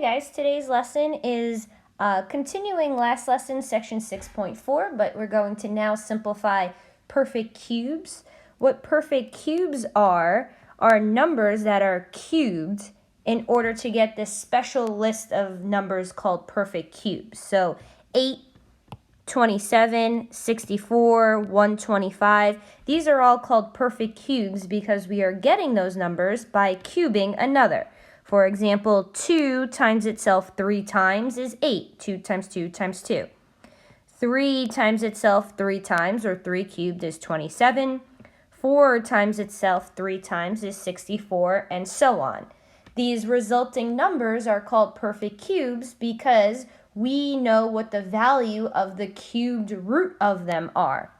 guys, today's lesson is continuing last lesson, section 6.4, but we're going to now simplify perfect cubes. What perfect cubes are numbers that are cubed in order to get this special list of numbers called perfect cubes. So 8, 27, 64, 125, these are all called perfect cubes because we are getting those numbers by cubing another. For example, 2 times itself 3 times is 8. 2 times 2 times 2. 3 times itself 3 times, or 3 cubed, is 27. 4 times itself 3 times is 64, and so on. These resulting numbers are called perfect cubes because we know what the value of the cubed root of them are.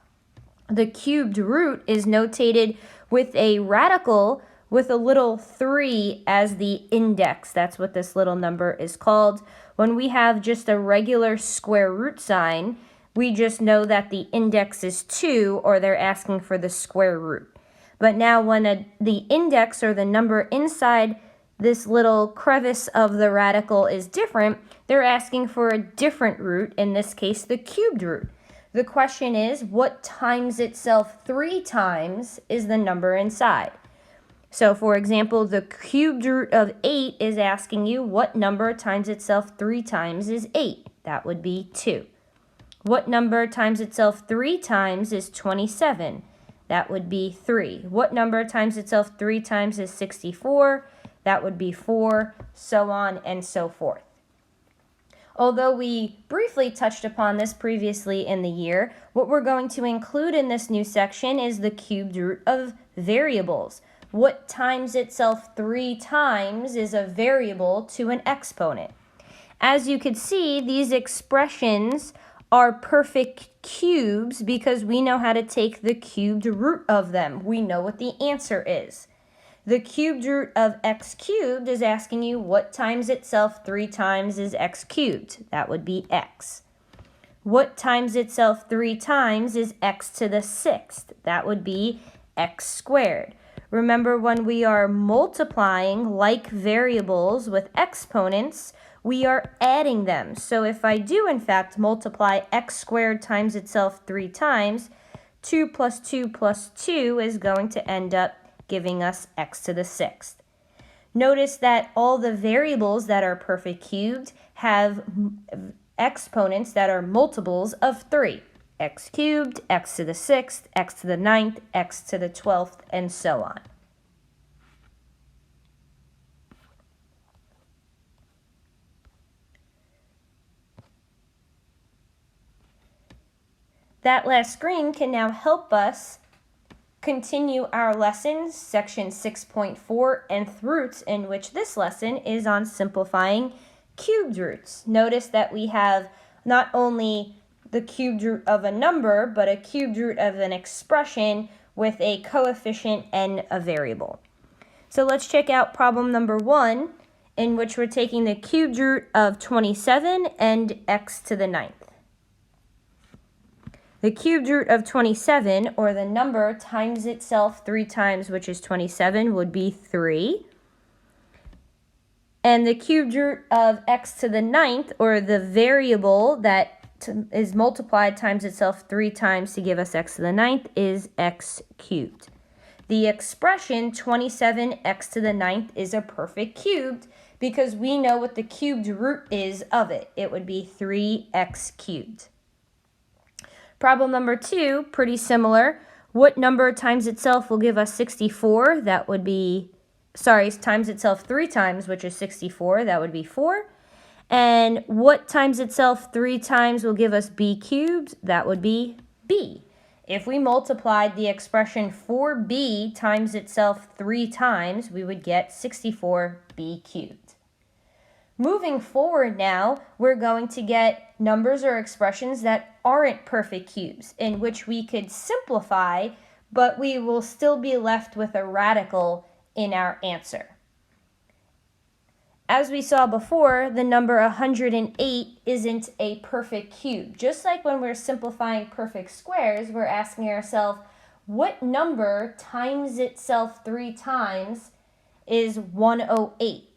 The cubed root is notated with a radical with a little 3 as the index. That's what this little number is called. When we have just a regular square root sign, we just know that the index is 2, or they're asking for the square root. But now when the index, or the number inside this little crevice of the radical, is different, they're asking for a different root, in this case the cubed root. The question is, what times itself 3 times is the number inside? So for example, the cubed root of 8 is asking you what number times itself 3 times is 8. That would be 2. What number times itself 3 times is 27? That would be 3. What number times itself 3 times is 64? That would be 4, so on and so forth. Although we briefly touched upon this previously in the year, what we're going to include in this new section is the cubed root of variables. What times itself 3 times is a variable to an exponent. As you can see, these expressions are perfect cubes because we know how to take the cubed root of them. We know what the answer is. The cubed root of x cubed is asking you what times itself 3 times is x cubed. That would be x. What times itself 3 times is x to the 6th. That would be x squared. Remember, when we are multiplying like variables with exponents, we are adding them. So if I do in fact multiply x squared times itself 3 times, 2 plus 2 plus 2 is going to end up giving us x to the 6th. Notice that all the variables that are perfect cubed have exponents that are multiples of 3. X cubed, x to the 6th, x to the 9th, x to the 12th, and so on. That last screen can now help us continue our lessons, section 6.4, nth roots, in which this lesson is on simplifying cubed roots. Notice that we have not only the cubed root of a number, but a cubed root of an expression with a coefficient and a variable. So let's check out problem number 1, in which we're taking the cubed root of 27 and x to the 9th. The cubed root of 27, or the number times itself 3 times, which is 27, would be 3. And the cubed root of x to the 9th, or the variable that is multiplied times itself 3 times to give us x to the 9th, is x cubed. The expression 27x to the 9th is a perfect cubed because we know what the cubed root is of it. It would be 3x cubed. Problem number 2, pretty similar. What number times itself will give us 64? That would be, times itself 3 times, which is 64. That would be 4. And what times itself 3 times will give us b cubed? That would be b. If we multiplied the expression 4b times itself 3 times, we would get 64b cubed. Moving forward now, we're going to get numbers or expressions that aren't perfect cubes, in which we could simplify, but we will still be left with a radical in our answer. As we saw before, the number 108 isn't a perfect cube. Just like when we're simplifying perfect squares, we're asking ourselves, what number times itself 3 times is 108?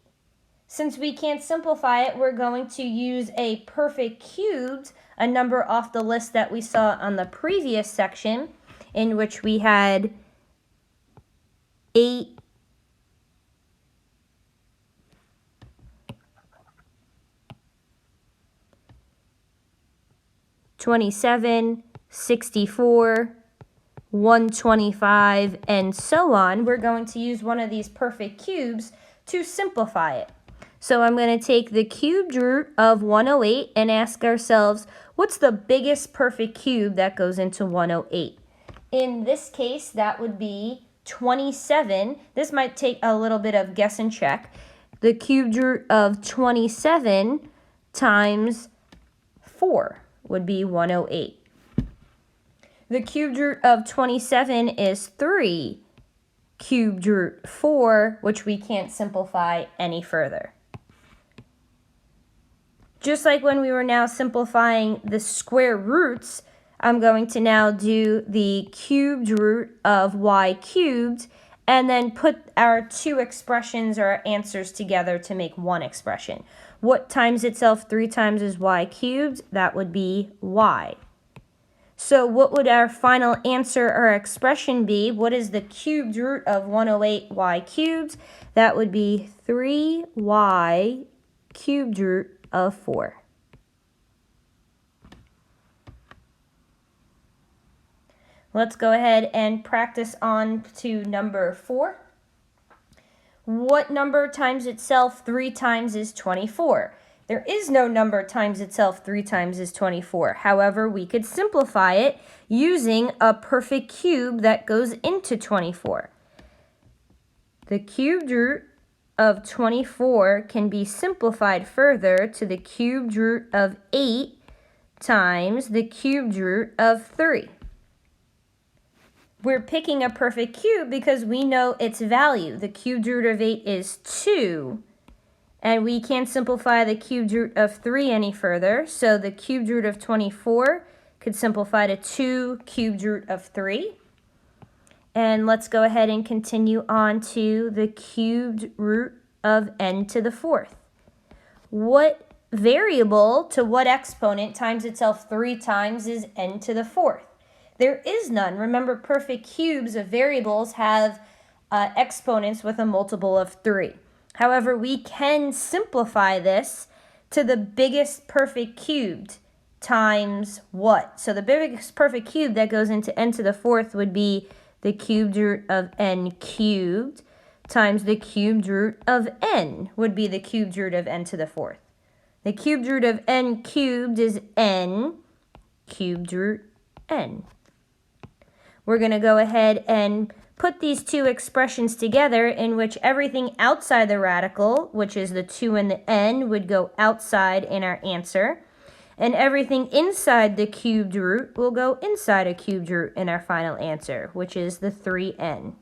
Since we can't simplify it, we're going to use a perfect cubed, a number off the list that we saw on the previous section, in which we had 8, 27, 64, 125, and so on. We're going to use one of these perfect cubes to simplify it. So I'm going to take the cubed root of 108 and ask ourselves, what's the biggest perfect cube that goes into 108? In this case, that would be 27. This might take a little bit of guess and check. The cubed root of 27 times 4 would be 108. The cubed root of 27 is 3 cubed root 4, which we can't simplify any further. Just like when we were now simplifying the square roots, I'm going to now do the cubed root of y cubed and then put our two expressions or our answers together to make one expression. What times itself 3 times is y cubed? That would be y. So what would our final answer or expression be? What is the cubed root of 108y cubed? That would be 3y cubed root of 4. Let's go ahead and practice on to number 4. What number times itself 3 times is 24? There is no number times itself 3 times is 24. However, we could simplify it using a perfect cube that goes into 24. The cubed root of 24 can be simplified further to the cubed root of 8 times the cubed root of 3. We're picking a perfect cube because we know its value. The cubed root of 8 is 2, and we can't simplify the cubed root of 3 any further, so the cubed root of 24 could simplify to 2 cubed root of 3. And let's go ahead and continue on to the cubed root of n to the 4th. What variable to what exponent times itself 3 times is n to the 4th? There is none. Remember, perfect cubes of variables have exponents with a multiple of 3. However, we can simplify this to the biggest perfect cubed times what? So the biggest perfect cube that goes into n to the 4th would be the cubed root of n cubed times the cubed root of n would be the cubed root of n to the 4th. The cubed root of n cubed is n cubed root n. We're going to go ahead and put these two expressions together in which everything outside the radical, which is the 2 and the n, would go outside in our answer. And everything inside the cubed root will go inside a cubed root in our final answer, which is the 3n.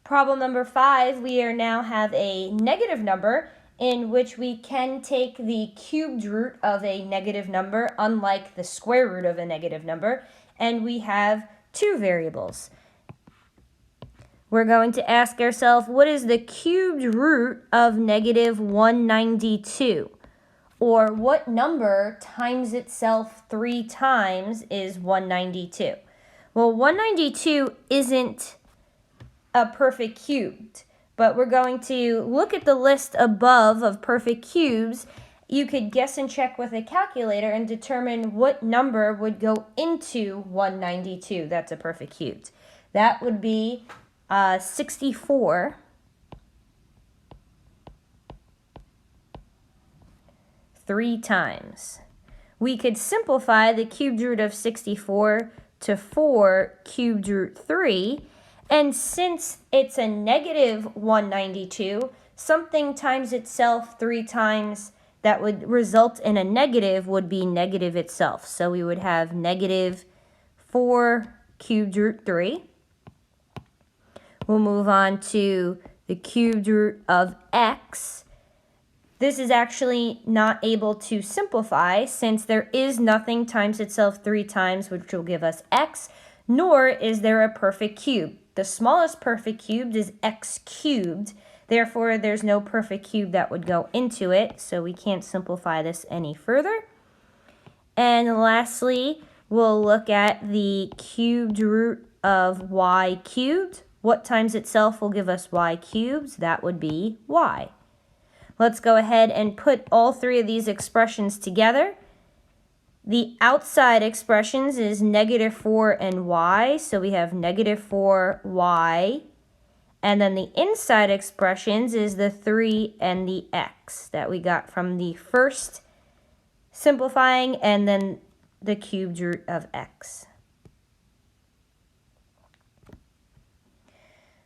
Problem number 5, we now have a negative number in which we can take the cubed root of a negative number, unlike the square root of a negative number, and we have two variables. We're going to ask ourselves, what is the cubed root of negative 192? Or what number times itself 3 times is 192? Well, 192 isn't a perfect cubed, but we're going to look at the list above of perfect cubes. You could guess and check with a calculator and determine what number would go into 192. That's a perfect cubed. That would be 64 3 times. We could simplify the cubed root of 64 to 4 cubed root 3. And since it's a negative 192, something times itself 3 times that would result in a negative would be negative itself. So we would have negative 4 cubed root 3. We'll move on to the cubed root of x. This is actually not able to simplify since there is nothing times itself 3 times, which will give us x, nor is there a perfect cube. the smallest perfect cube is x cubed. Therefore, there's no perfect cube that would go into it, so we can't simplify this any further. And lastly, we'll look at the cubed root of y cubed. What times itself will give us y cubed? That would be y. Let's go ahead and put all three of these expressions together. The outside expressions is negative 4 and y, so we have negative 4y. And then the inside expressions is the 3 and the x that we got from the first simplifying and then the cubed root of x.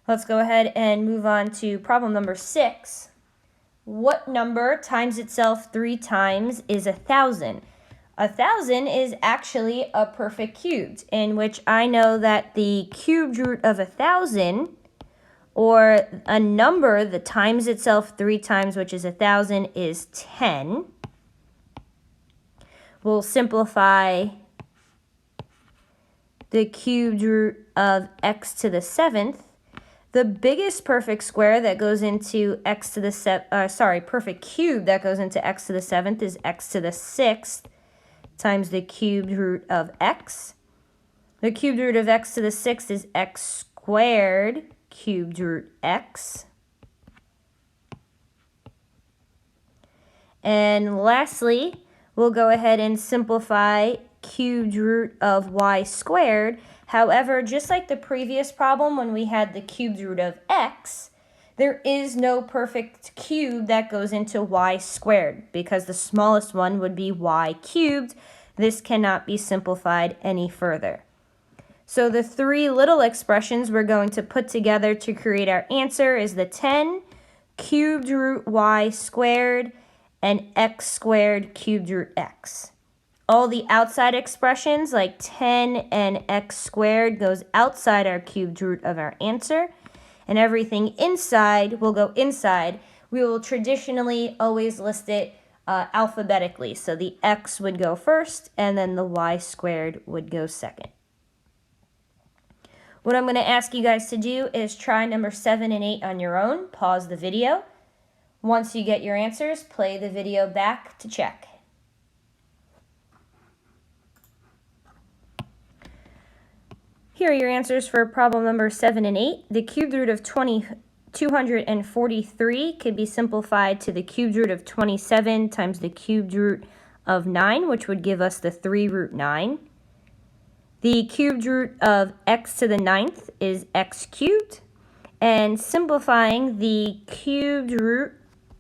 Let's go ahead and move on to problem number 6. What number times itself 3 times is 1,000? 1,000 is actually a perfect cubed, in which I know that the cubed root of 1,000, or a number that times itself 3 times, which is 1,000, is 10. We'll simplify the cubed root of x to the 7th. The biggest perfect square that goes into x to the perfect cube that goes into x to the 7th is x to the 6th times the cubed root of x. The cubed root of x to the 6th is x squared cubed root x. And lastly, we'll go ahead and simplify cubed root of y squared. However, just like the previous problem when we had the cubed root of x, there is no perfect cube that goes into y squared because the smallest one would be y cubed. This cannot be simplified any further. So the three little expressions we're going to put together to create our answer is the 10 cubed root y squared and x squared cubed root x. All the outside expressions like 10 and x squared goes outside our cubed root of our answer, and everything inside will go inside. We will traditionally always list it alphabetically, so the x would go first and then the y squared would go second. What I'm going to ask you guys to do is try number 7 and 8 on your own. Pause the video. Once you get your answers, play the video back to check. Here are your answers for problem number 7 and 8. The cubed root of 243 could be simplified to the cubed root of 27 times the cubed root of 9, which would give us the 3 root 9. The cubed root of x to the 9th is x cubed. And simplifying the cubed root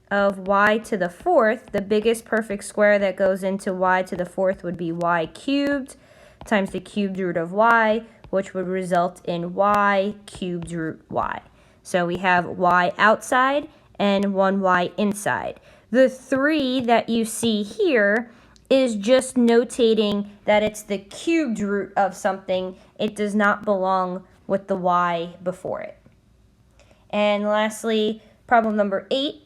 of y to the 4th, the biggest perfect square that goes into y to the 4th would be y cubed times the cubed root of y, which would result in y cubed root y. So we have y outside and 1y inside. The 3 that you see here is just notating that it's the cubed root of something. It does not belong with the y before it. And lastly, problem number 8.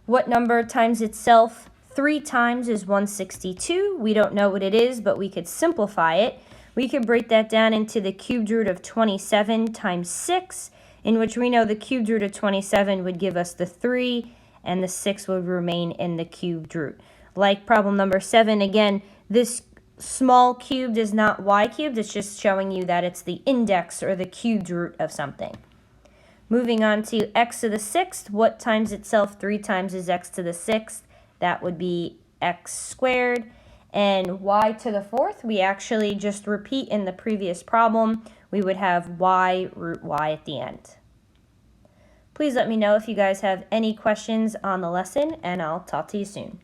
What number times itself 3 times is 162? We don't know what it is, but we could simplify it. We could break that down into the cubed root of 27 times 6, in which we know the cubed root of 27 would give us the 3, and the 6 would remain in the cubed root. Like problem number 7, again, this small cubed is not y cubed. It's just showing you that it's the index or the cubed root of something. Moving on to x to the 6th, what times itself 3 times is x to the 6th? That would be x squared. And y to the 4th, we actually just repeat in the previous problem. We would have y root y at the end. Please let me know if you guys have any questions on the lesson, and I'll talk to you soon.